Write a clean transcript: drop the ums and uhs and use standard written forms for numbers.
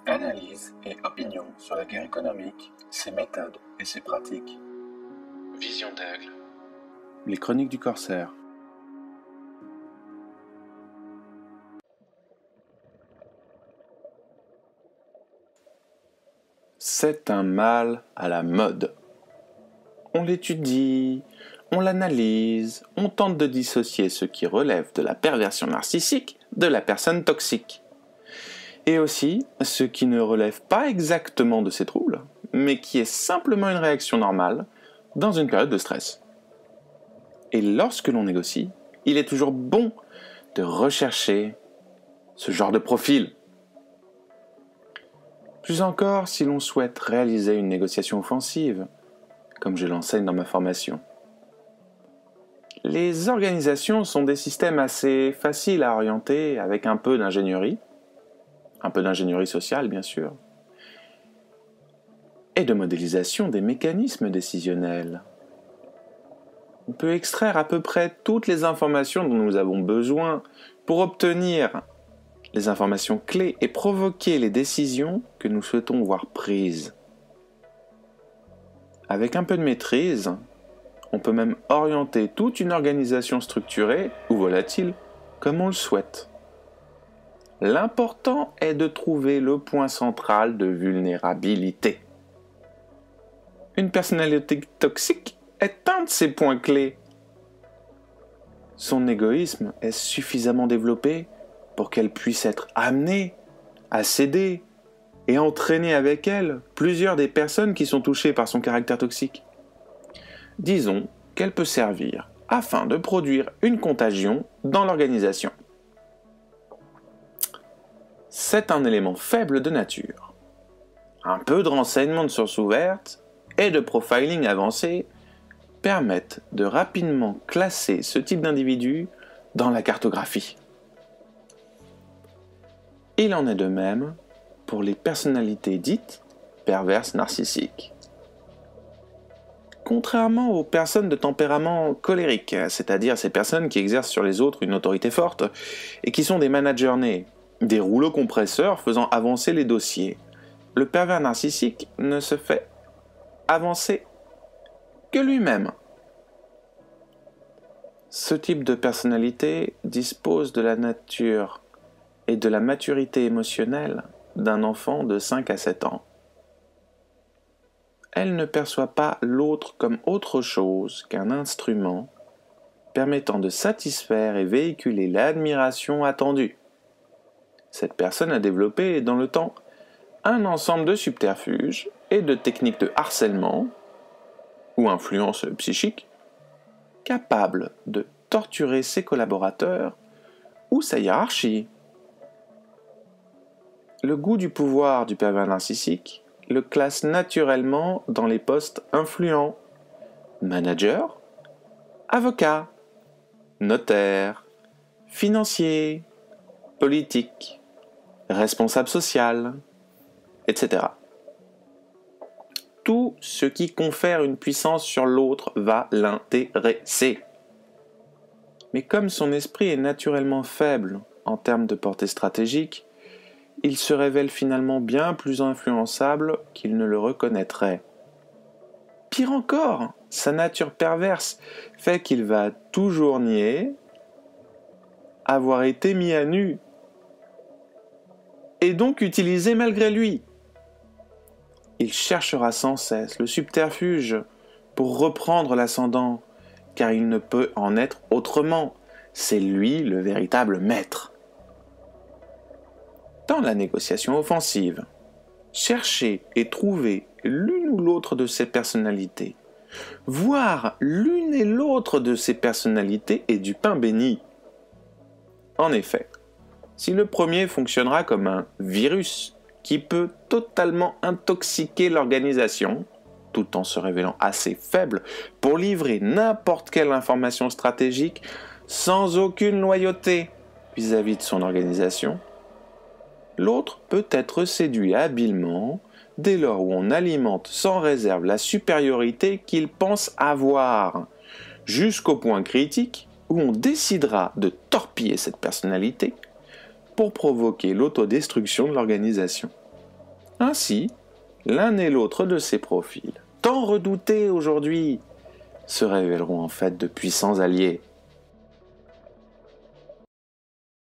Analyse et opinion sur la guerre économique, ses méthodes et ses pratiques. Vision d'Aigle. Les chroniques du corsaire. C'est un mal à la mode. On l'étudie, on l'analyse, on tente de dissocier ce qui relève de la perversion narcissique de la personne toxique. Et aussi ce qui ne relève pas exactement de ces troubles, mais qui est simplement une réaction normale dans une période de stress. Et lorsque l'on négocie, il est toujours bon de rechercher ce genre de profil. Plus encore si l'on souhaite réaliser une négociation offensive, comme je l'enseigne dans ma formation. Les organisations sont des systèmes assez faciles à orienter avec un peu d'ingénierie sociale bien sûr, et de modélisation des mécanismes décisionnels. On peut extraire à peu près toutes les informations dont nous avons besoin pour obtenir les informations clés et provoquer les décisions que nous souhaitons voir prises. Avec un peu de maîtrise, on peut même orienter toute une organisation structurée ou volatile comme on le souhaite. L'important est de trouver le point central de vulnérabilité. Une personnalité toxique est un de ces points clés. Son égoïsme est suffisamment développé pour qu'elle puisse être amenée à céder et entraîner avec elle plusieurs des personnes qui sont touchées par son caractère toxique. Disons qu'elle peut servir afin de produire une contagion dans l'organisation. C'est un élément faible de nature. Un peu de renseignements de sources ouvertes et de profiling avancé permettent de rapidement classer ce type d'individu dans la cartographie. Il en est de même pour les personnalités dites perverses narcissiques. Contrairement aux personnes de tempérament colérique, c'est-à-dire ces personnes qui exercent sur les autres une autorité forte et qui sont des managers nés, des rouleaux compresseurs faisant avancer les dossiers, le pervers narcissique ne se fait avancer que lui-même. Ce type de personnalité dispose de la nature et de la maturité émotionnelle d'un enfant de 5 à 7 ans. Elle ne perçoit pas l'autre comme autre chose qu'un instrument permettant de satisfaire et véhiculer l'admiration attendue. Cette personne a développé dans le temps un ensemble de subterfuges et de techniques de harcèlement ou influence psychique capables de torturer ses collaborateurs ou sa hiérarchie. Le goût du pouvoir du pervers narcissique le classe naturellement dans les postes influents: manager, avocat, notaire, financier, politique, responsable social, etc. Tout ce qui confère une puissance sur l'autre va l'intéresser. Mais comme son esprit est naturellement faible en termes de portée stratégique, il se révèle finalement bien plus influençable qu'il ne le reconnaîtrait. Pire encore, sa nature perverse fait qu'il va toujours nier avoir été mis à nu et donc utilisé malgré lui. Il cherchera sans cesse le subterfuge pour reprendre l'ascendant, car il ne peut en être autrement. C'est lui le véritable maître. Dans la négociation offensive, chercher et trouver l'une ou l'autre de ces personnalités, voire l'une et l'autre de ces personnalités est du pain béni. En effet, si le premier fonctionnera comme un virus qui peut totalement intoxiquer l'organisation, tout en se révélant assez faible pour livrer n'importe quelle information stratégique sans aucune loyauté vis-à-vis de son organisation, l'autre peut être séduit habilement dès lors où on alimente sans réserve la supériorité qu'il pense avoir, jusqu'au point critique où on décidera de torpiller cette personnalité pour provoquer l'autodestruction de l'organisation. Ainsi, l'un et l'autre de ces profils, tant redoutés aujourd'hui, se révéleront en fait de puissants alliés.